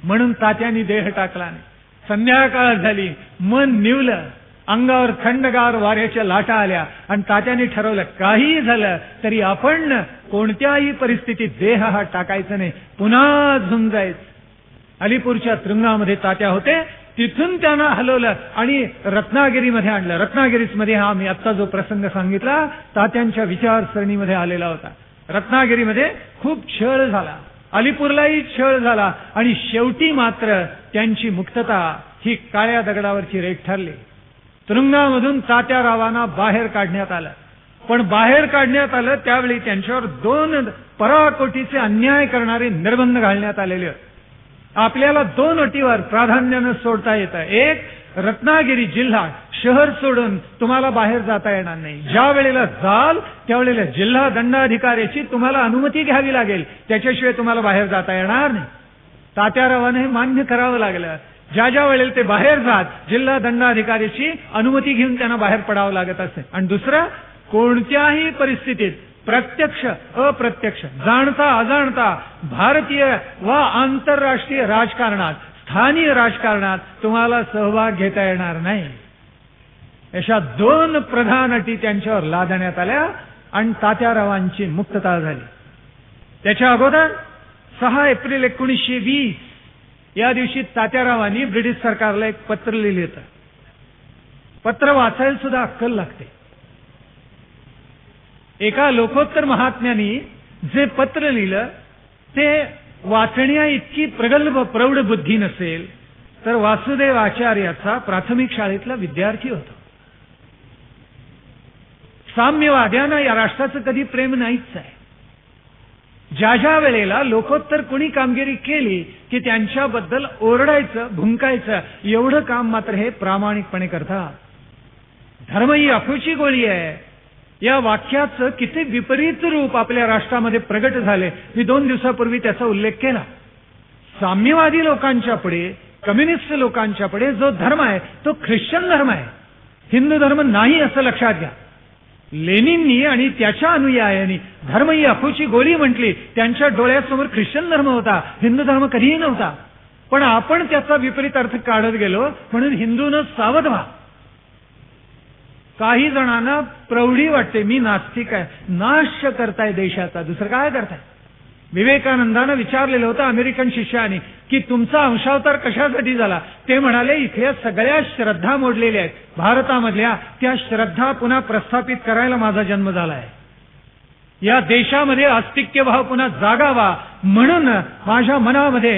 म्हणून तात्यांनी देह टाकला नाही. संध्याकाळ झाली, मन निवलं, अंगावर थंडगार वाऱ्याच्या लाटा आल्या आणि तात्यांनी ठरवलं काही झालं तरी आपण कोणत्याही परिस्थितीत देह हा टाकायचा नाही, पुन्हा झुंजायचं. अलीपूरच्या तुरुंगामध्ये तात्या होते, तिथून त्यांना हलवलं आणि रत्नागिरीमध्ये आणलं. रत्नागिरीमध्ये हा मी आत्ता जो प्रसंग सांगितला तात्यांच्या विचारसरणीमध्ये आलेला होता. रत्नागिरीमध्ये खूप छळ झाला, अलीपूरलाही छळ झाला आणि शेवटी मात्र त्यांची मुक्तता ही काळ्या दगडावरची रेख ठरली. तुरुंगामधून तात्यारावांना बाहेर काढण्यात आलं. पण बाहेर काढण्यात आलं त्यावेळी त्यांच्यावर 2 पराकोटीचे अन्याय करणारे निर्बंध घालण्यात आलेले होते. आपल्याला 2 अटीवर प्राधान्यानं सोडता येतं. एक, रत्नागिरी जिल्हा शहर सोडून तुम्हाला बाहेर जाता येणार नाही. ज्या वेळेला जाल त्यावेळेला जिल्हा दंडाधिकाऱ्याची तुम्हाला अनुमती घ्यावी लागेल, त्याच्याशिवाय तुम्हाला बाहेर जाता येणार नाही. तात्यारावांना हे मान्य करावं लागलं. ज्या वेळेला ते बाहेर जात जिल्हा दंडाधिकाऱ्याची अनुमती घेऊन त्यांना बाहेर पडावं लागत असे. आणि दुसरं, कोणत्याही परिस्थितीत प्रत्यक्ष अप्रत्यक्ष जाणता अजाणता भारतीय व आंतरराष्ट्रीय राजकारणात स्थानिक राजकारणात तुम्हाला सहभाग घेता येणार नाही. अशा 2 प्रधान अटी त्यांच्यावर लादण्यात आल्या आणि तात्यारावांची मुक्तता झाली. त्याच्या अगोदर 6 एप्रिल 1920 या दिवशी तात्यारावांनी ब्रिटिश सरकारला एक पत्र लिहिलं होतं. पत्र वाचायला सुद्धा अक्कल लागते. एका लोकोत्तर महात्म्यानी जे पत्र लिहिलं ते वाचण्या इतकी प्रगल्भ प्रौढ बुद्धी नसेल तर वासुदेव आचार्याचा प्राथमिक शाळेतला विद्यार्थी होता. साम्यवाद्यांना या राष्ट्राचं कधी प्रेम नाहीच आहे. ज्या वेळेला लोकोत्तर कोणी कामगिरी केली की त्यांच्याबद्दल ओरडायचं, भुंकायचं, एवढं काम मात्र हे प्रामाणिकपणे करतात. धर्म ही अफूची गोळी आहे या वाक्याचं किती विपरीत रूप आपल्या राष्ट्रामध्ये प्रगट झाले. मी 2 दिवसापूर्वी त्याचा उल्लेख केला. साम्यवादी लोकांच्या पुढे, कम्युनिस्ट लोकांच्या पुढे जो धर्म आहे तो ख्रिश्चन धर्म आहे, हिंदू धर्म नाही असं लक्षात घ्या. लेनिननी आणि त्याच्या अनुयायांनी धर्म ही अफूची गोळी म्हटली. त्यांच्या डोळ्यासमोर ख्रिश्चन धर्म होता, हिंदू धर्म कधीही नव्हता. पण आपण त्याचा विपरीत अर्थ काढत गेलो म्हणून हिंदूनं सावध व्हा. काही जणांना प्रौढी वाटते, मी नास्तिक आहे, नाश करताय देशाचा, दुसरं काय करताय. विवेकानंदानं विचारलेलं होतं अमेरिकन शिष्याने की तुमचा अंशावतार कशासाठी झाला. ते म्हणाले इथल्या सगळ्या श्रद्धा मोडलेल्या आहेत, भारतामधल्या त्या श्रद्धा पुन्हा प्रस्थापित करायला माझा जन्म झालाय. या देशामध्ये अस्तिक्यभाव पुन्हा जागावा म्हणून माझ्या मनामध्ये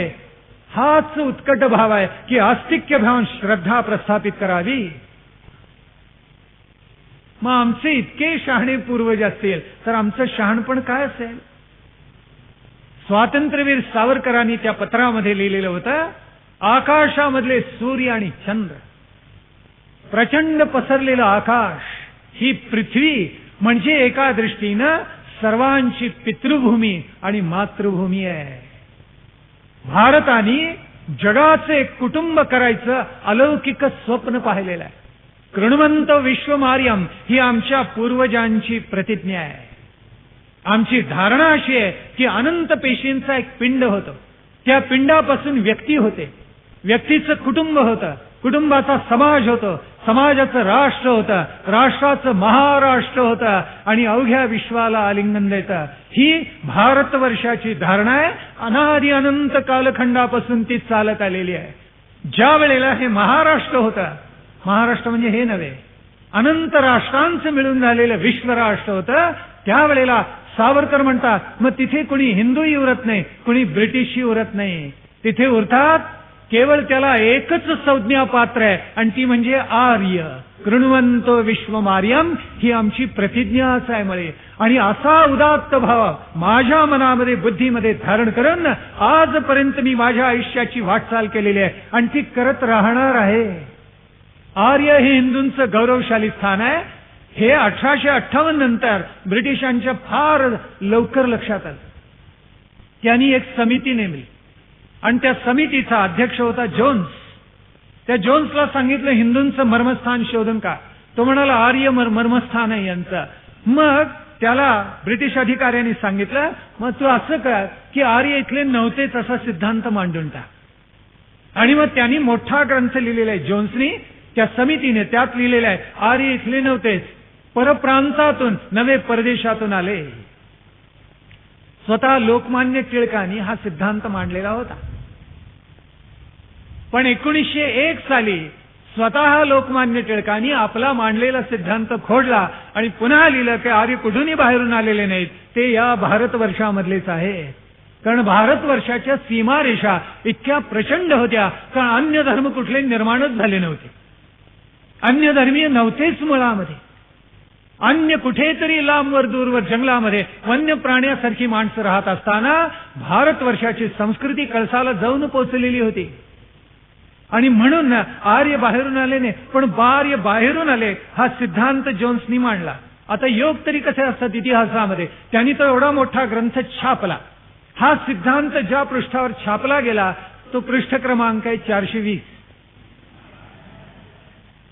हाच उत्कट भाव आहे की अस्तिक्यभाव श्रद्धा प्रस्थापित करावी. मग आमचे इतके शहाणे पूर्वज असतील तर आमचं शहाणपण काय असेल. स्वातंत्र्यवीर सावरकरांनी त्या पत्रामध्ये लिहिलेलं होतं, आकाशामधले सूर्य आणि चंद्र, प्रचंड पसरलेलं आकाश, ही पृथ्वी म्हणजे एका दृष्टीनं सर्वांची पितृभूमी आणि मातृभूमी आहे. भारताने जगाचं एक कुटुंब करायचं अलौकिक स्वप्न पाहिलेलं आहे. कृण्वन्त विश्वमार्यम ही आमच्या पूर्वजांची प्रतिज्ञा आहे. आमची धारणा अशी आहे की अनंत पेशींचा एक पिंड होतं, त्या पिंडापासून व्यक्ती होते, व्यक्तीचं कुटुंब होतं, कुटुंबाचा समाज होतो, समाजाचं राष्ट्र होतं, राष्ट्राचं महाराष्ट्र होतं आणि अवघ्या विश्वाला आलिंगन देतं. ही भारतवर्षाची धारणा आहे. अनादि अनंत कालखंडापासून ती चालत आलेली आहे. ज्या वेळेला हे महाराष्ट्र होतं, महाराष्ट्र म्हणजे हे नव्हे, अनंत राष्ट्रांचं मिळून झालेलं विश्वराष्ट्र होतं, त्यावेळेला सावरकर म्हणतात मग तिथे कोणी हिंदूही उरत नाही, कोणी ब्रिटिशही उरत नाही. तिथे उरतात केवळ त्याला एकच संज्ञा पात्र आहे आणि ती म्हणजे आर्य. कृण्वन्तो विश्वमार्यम ही आमची प्रतिज्ञाच आहे मळे. आणि असा उदात्त भाव माझ्या मनामध्ये बुद्धीमध्ये धारण करून आजपर्यंत मी माझ्या आयुष्याची वाटचाल केलेली आहे आणि ती करत राहणार आहे. आर्य हे हिंदूंचं गौरवशाली स्थान आहे. हे 1858 नंतर ब्रिटिशांच्या फार लवकर लक्षात आलं. त्यांनी एक समिती नेमली आणि त्या समितीचा अध्यक्ष होता जोन्स. त्या जोन्सला सांगितलं हिंदूंचं मर्मस्थान शोधून का. तो म्हणाला आर्य मर्मस्थान आहे यांचं. मग त्याला ब्रिटिश अधिकाऱ्यांनी सांगितलं मग तू असं कर की आर्य इथले नव्हतेच असा सिद्धांत मांडून टाक. आणि मग त्यांनी मोठा ग्रंथ लिहिलेला आहे जोन्सनी, त्या समितीने त्यात लिहिलेलं आहे आर्य इथले नव्हतेच, परप्रांतातून नवे परदेशातून आले. स्वतः लोकमान्य टिळकांनी हा सिद्धांत मांडलेला होता. पण 1901 साली स्वतः लोकमान्य टिळकांनी आपला मांडलेला सिद्धांत खोडला आणि पुन्हा लिहिलं की आर्य कुठूनही बाहेरून आलेले नाहीत, ते या भारतवर्षामधलेच आहेत. कारण भारतवर्षाच्या सीमारेषा इतक्या प्रचंड होत्या कारण अन्य धर्म कुठले निर्माणच झाले नव्हते. अन्य धर्मीय नव्हतेच मुळामध्ये. अन्य कुठेतरी लांबवर दूरवर जंगलामध्ये वन्य प्राण्यासारखी माणसं राहत असताना भारतवर्षाची संस्कृती कळसाला जाऊन पोचलेली होती. आणि म्हणून आर्य बाहेरून आले नाही पण आर्य बाहेरून आले हा सिद्धांत जोन्सनी मांडला. आता योग तरी कसे असतात इतिहासामध्ये, त्यांनी तो एवढा मोठा ग्रंथ छापला. हा सिद्धांत ज्या पृष्ठावर छापला गेला तो पृष्ठ क्रमांक आहे 420.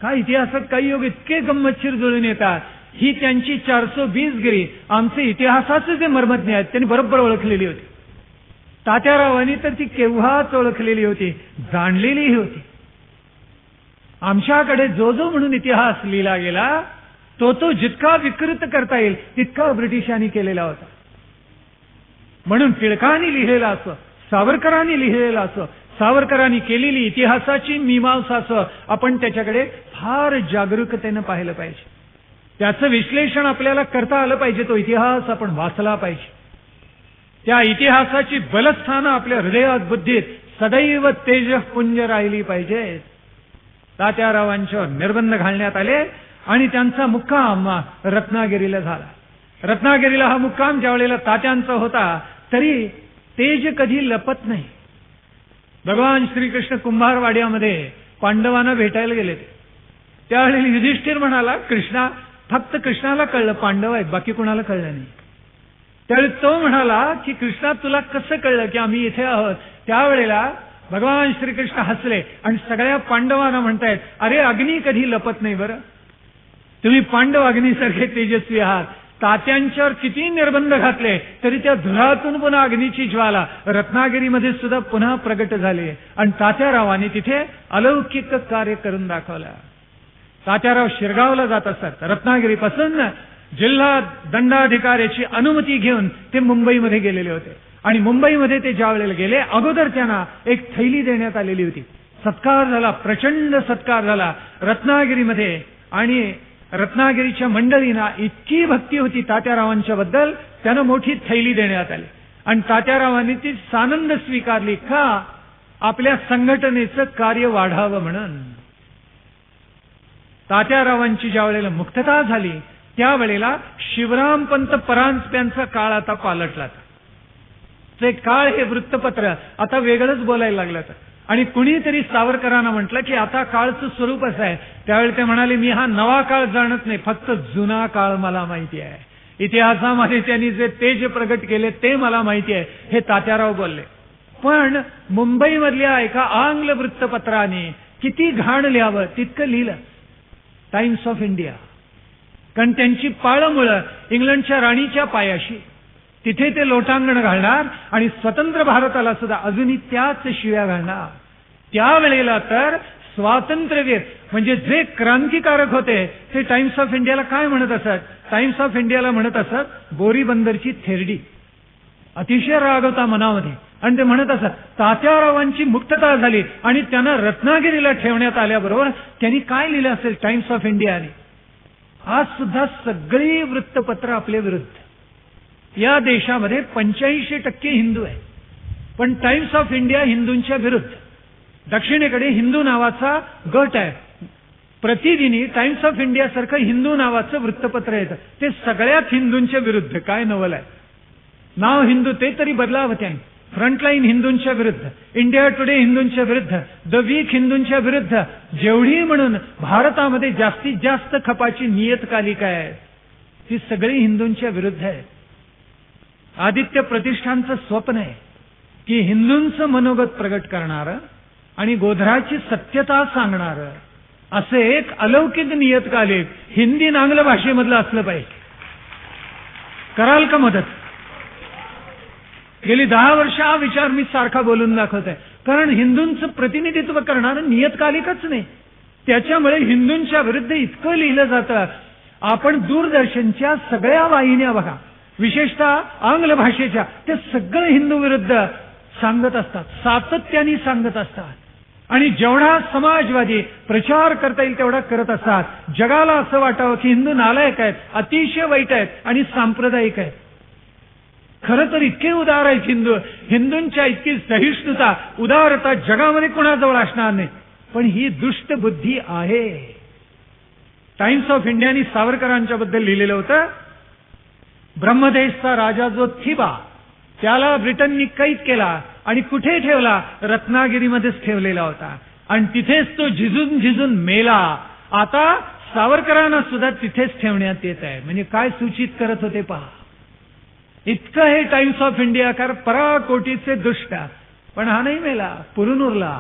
काय इतिहासात काही योग इतके गंमतशीर जुळून येतात. ही त्यांची 420 गिरी आमचे इतिहासाचे जे मर्मज्ञ आहेत त्यांनी बरोबर ओळखलेली होती. तात्यारावांनी तर ती केव्हाच ओळखलेली होती, जाणलेली होती. आमच्याकडे जो जो म्हणून इतिहास लिहिला गेला तो जितका विकृत करता येईल तितका ब्रिटिशांनी केलेला होता. म्हणून टिळकांनी लिहिलेला असो, सावरकरांनी लिहिलेला असो, सावरकरांनी केलेली इतिहासाची मीमांसा असो, आपण त्याच्याकडे फार जागरूकतेनं पाहिलं पाहिजे. त्याचं विश्लेषण आपल्याला करता आलं पाहिजे. तो इतिहास आपण वाचला पाहिजे. त्या इतिहासाची बलस्थानं आपल्या हृदयात बुद्धीत सदैव तेजपुंज राहिली पाहिजेत. तात्यारावांच्यावर निर्बंध घालण्यात आले आणि त्यांचा मुक्काम रत्नागिरीला झाला. रत्नागिरीला हा मुक्काम ज्या वेळेला तात्यांचा होता तरी तेज कधी लपत नाही. भगवान श्रीकृष्ण कुंभारवाड्यामध्ये पांडवांना भेटायला गेले. त्यावेळेला युधिष्ठिर म्हणाला कृष्णा, फक्त कृष्णाला कळलं पांडव आहेत, बाकी कुणाला कळलं नाही. त्यावेळी तो म्हणाला की कृष्णा तुला कसं कळलं की आम्ही इथे आहोत. त्यावेळेला भगवान श्रीकृष्ण हसले आणि सगळ्या पांडवांना म्हणतायत अरे अग्नी कधी लपत नाही बरं, तुम्ही पांडव अग्नीसारखे तेजस्वी आहात. तात्यांच्यावर किती निर्बंध घातले तरी त्या धुरातून पुन्हा अग्नीची ज्वाला रत्नागिरीमध्ये सुद्धा पुन्हा प्रगट झाली आणि तात्यारावांनी तिथे अलौकिक कार्य करून दाखवलं. तात्याराव शिरगावला जात असतात. रत्नागिरीपासून जिल्हा दंडाधिकाऱ्याची अनुमती घेऊन ते मुंबईमध्ये गेलेले होते आणि मुंबईमध्ये ते ज्या वेळेला गेले अगोदर त्यांना एक थैली देण्यात आलेली होती. सत्कार झाला, प्रचंड सत्कार झाला रत्नागिरीमध्ये. आणि रत्नागिरीच्या मंडळींना इतकी भक्ती होती तात्यारावांच्या बद्दल, त्यांना मोठी थैली देण्यात आली आणि तात्यारावांनी ती सानंद स्वीकारली. का? आपल्या संघटनेचं कार्य वाढावं म्हणून. तात्यारावांची ज्या वेळेला मुक्तता झाली त्यावेळेला शिवरामपंत परांजप्यांचा काळ आता पालटला. ते काळ हे वृत्तपत्र आता वेगळंच बोलायला लागलं. आणि कुणीतरी सावरकरांना म्हटलं की आता काळचं स्वरूप असं आहे. त्यावेळी ते म्हणाले मी हा नवा काळ जाणत नाही, फक्त जुना काळ मला माहिती आहे. इतिहासामध्ये त्यांनी जे तेज प्रगट केले ते मला माहिती आहे, हे तात्याराव बोलले. पण मुंबईमधल्या एका आंग्ल वृत्तपत्राने किती घाण लिहावं तितकं लिहिलं. Times of India. कारण त्यांची पाळमुळं इंग्लंडच्या राणीच्या पायाशी, तिथे ते लोटांगण घालणार आणि स्वतंत्र भारताला सुद्धा अजूनही त्याच शिव्या घालणार. त्यावेळेला तर स्वातंत्र्यवीर म्हणजे जे क्रांतिकारक होते ते टाइम्स ऑफ इंडियाला काय म्हणत असत? टाइम्स ऑफ इंडियाला म्हणत असत बोरीबंदरची थेरडी. अतिशय राग होता मनामध्ये आणि ते म्हणत असत तात्यारावांची मुक्तता झाली आणि त्यांना रत्नागिरीला ठेवण्यात आल्याबरोबर त्यांनी काय लिहिलं असेल टाइम्स ऑफ इंडियाने. आज सुद्धा सगळी वृत्तपत्र आपल्या विरुद्ध. या देशामध्ये 85% हिंदू आहे पण टाइम्स ऑफ इंडिया हिंदूंच्या विरुद्ध. दक्षिणेकडे हिंदू नावाचा गट आहे. प्रतिदिनी टाइम्स ऑफ इंडिया सारखं हिंदू नावाचं वृत्तपत्र येतं, ते सगळ्यात हिंदूंच्या विरुद्ध. काय नवल आहे, नाव हिंदू ते तरी बदलावं त्यांनी. फ्रंटलाईन हिंदूंच्या विरुद्ध, इंडिया टुडे हिंदूंच्या विरुद्ध, द वीक हिंदूंच्या विरुद्ध. जेवढी म्हणून भारतामध्ये जास्तीत जास्त खपाची नियतकालिका आहे ती सगळी हिंदूंच्या विरुद्ध आहे. आदित्य प्रतिष्ठानचं स्वप्न आहे की हिंदूंचं मनोगत प्रगट करणारं आणि गोधराची सत्यता सांगणारं असं एक अलौकिक नियतकालिक हिंदी आणि आंग्ल भाषेमधलं असलं पाहिजे. कराल का मदत? गेली 10 वर्ष हा विचार मी सारखा बोलून दाखवत आहे. कारण हिंदूंचं प्रतिनिधित्व करणारं नियतकालिकच नाही. त्याच्यामुळे हिंदूंच्या विरुद्ध इतकं लिहिलं जातं. आपण दूरदर्शनच्या सगळ्या वाहिन्या बघा, विशेषतः आंग्ल भाषेच्या, ते सगळं हिंदू विरुद्ध सांगत असतात, सातत्याने सांगत असतात. आणि जेवढा समाजवादी प्रचार करता येईल तेवढा करत असतात. जगाला असं वाटावं की हिंदू नालायक आहेत, अतिशय वाईट आहेत आणि सांप्रदायिक आहेत. खरं तर इतके उदार आहेत हिंदू. हिंदूंच्या इतकी सहिष्णुता, उदारता जगामध्ये कुणाजवळ असणार नाही. पण ही दुष्ट बुद्धी आहे. टाइम्स ऑफ इंडियानी सावरकरांच्या बद्दल लिहिलेलं होतं, ब्रह्मदेशचा राजा जो थिबा, त्याला ब्रिटननी कैद केला आणि कुठे ठेवला? रत्नागिरीमध्येच ठेवलेला होता आणि तिथेच तो झिजून झिजून मेला. आता सावरकरांना सुद्धा तिथेच ठेवण्यात येत आहे. म्हणजे काय सूचित करत होते पहा. इतकं हे टाइम्स ऑफ इंडिया कार पराकोटीचे दुष्ट. पण हा नाही मेला, पुरून उरला.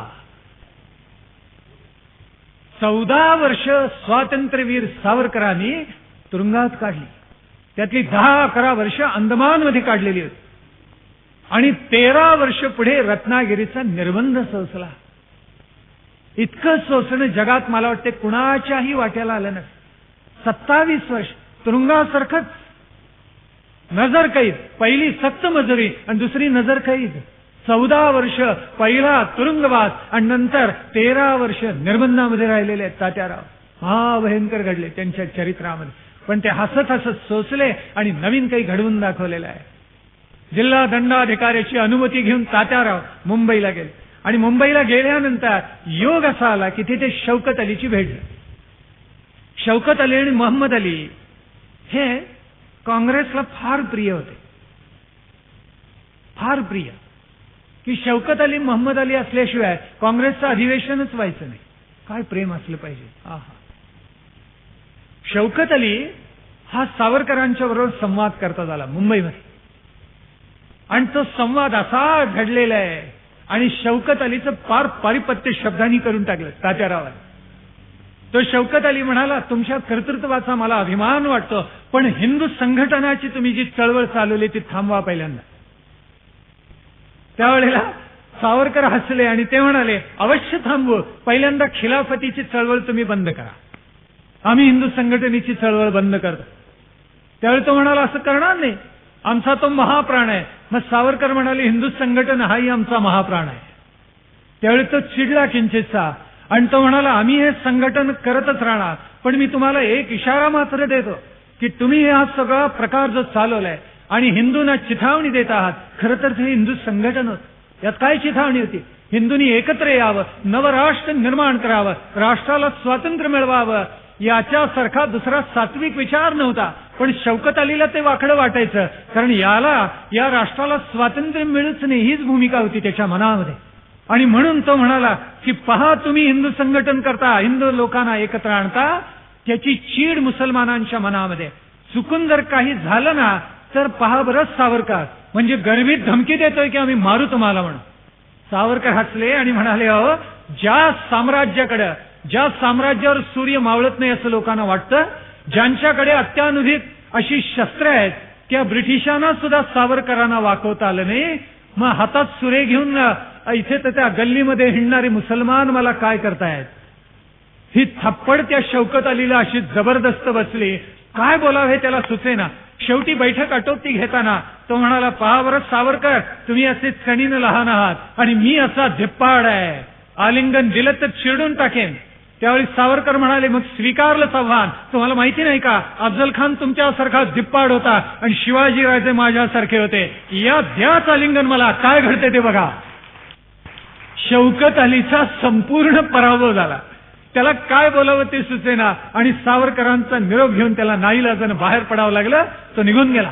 14 वर्ष स्वातंत्र्यवीर सावरकरांनी तुरुंगात काढली. त्यातली 10-11 वर्ष अंदमानमध्ये काढलेली होती आणि 13 वर्ष पुढे रत्नागिरीचा निर्बंध सोसला. इतकं सोसणं जगात मला वाटते कुणाच्याही वाट्याला आलं नाही. 27 वर्ष तुरुंगासारखंच नजर कैद, पहिली सक्त मजुरी आणि दुसरी नजर कैद. 14 वर्ष पहिला तुरुंगवास आणि नंतर 13 वर्ष निर्बंधामध्ये राहिलेले आहेत तात्याराव. हा भयंकर घडले त्यांच्या चरित्रामध्ये. पण ते हसत हसत सोसले आणि नवीन काही घडवून दाखवलेलं आहे. जिल्हा दंडाधिकाऱ्याची अनुमती घेऊन तात्याराव मुंबईला गेले आणि मुंबईला गेल्यानंतर योग असा आला की तिथे शौकत अलीची भेट झाली. शौकत अली आणि मोहम्मद अली हे काँग्रेसला फार प्रिय होते. फार प्रिय की शौकत अली मोहम्मद अली असल्याशिवाय काँग्रेसचं अधिवेशनच व्हायचं नाही. काय प्रेम असलं पाहिजे. आहा. शौकत अली हा सावरकरांच्या बरोबर संवाद करता झाला मुंबईमध्ये आणि तो संवाद असा घडलेला आहे आणि शौकत अलीचं पार पारिपत्य शब्दांनी करून टाकलं तात्यारावांनी. तो शौकत अली म्हणाला, तुमच्या कर्तृत्वाचा मला अभिमान वाटतो, पण हिंदू संघटनाची तुम्ही जी चळवळ चालवली ती थांबवा पहिल्यांदा. त्यावेळेला सावरकर हसले आणि ते म्हणाले, अवश्य थांबवू, पहिल्यांदा खिलाफतीची चळवळ तुम्ही बंद करा, आम्ही हिंदू संघटनेची चळवळ बंद करतो. त्यावेळी तो म्हणाला, असं करणार नाही, आमचा तो महाप्राण आहे. मग सावरकर म्हणाले, हिंदू संघटन हाही आमचा महाप्राण आहे. त्यावेळी तो चिडला किंचितसा आणि तो म्हणाला, आम्ही हे संघटन करतच राहणार, पण मी तुम्हाला एक इशारा मात्र देतो की तुम्ही हा सगळा प्रकार जो चालवलाय आणि हिंदूंना चिथावणी देत आहात, खरं तर ते हिंदू संघटन होत. यात काय चिथावणी होती? हिंदूंनी एकत्र यावं, नवराष्ट्र निर्माण करावं, राष्ट्राला स्वातंत्र्य मिळवावं, याच्यासारखा दुसरा सात्विक विचार नव्हता. पण शौकत अलीला ते वाकडं वाटायचं, कारण या राष्ट्राला स्वातंत्र्य मिळूच नाही हीच भूमिका होती त्याच्या मनामध्ये. आणि म्हणून तो म्हणाला की पहा, तुम्ही हिंदू संघटन करता, हिंदू लोकांना एकत्र आणता, त्याची चीड मुसलमानांच्या मनामध्ये. चुकून जर काही झालं ना तर पहा बरं सावरकर, म्हणजे गर्भित धमकी देतोय की आम्ही मारू तुम्हाला म्हणून. सावरकर हसले आणि म्हणाले, अहो, ज्या साम्राज्यावर सूर्य मावळत नाही असं लोकांना वाटतं, ज्यांच्याकडे अत्याधुनिक अशी शस्त्र आहेत, त्या ब्रिटिशांना सुद्धा सावरकरांना वाकवता आलं नाही. मग हातात सुरे घेऊन इथे तर त्या गल्लीमध्ये हिंडणारे मुसलमान मला काय करतायत? ही थप्पड त्या शौकत अलीला अशी जबरदस्त बसली. काय बोलावे त्याला सुचेना. शेवटी बैठक आटोपती घेताना तो म्हणाला, पहा बरं सावरकर, तुम्ही असे चणीनं लहान आहात आणि मी असा धिप्पाड आहे, आलिंगन दिलं तर चिरडून टाकेन. त्यावेळी सावरकर म्हणाले, मग स्वीकारलं आव्हान. तुम्हाला माहिती नाही का, अफजल खान तुमच्यासारखा धिप्पाड होता आणि शिवाजीराजे माझ्यासारखे होते. या द्याच आलिंगन मला. काय घडते ते बघा. शौकत अलीचा संपूर्ण पराभव झाला. त्याला काय बोलावं ते सुचेना आणि सावरकरांचा निरोप घेऊन त्याला नाईलाजानं बाहेर पडावं लागलं. तो निघून गेला.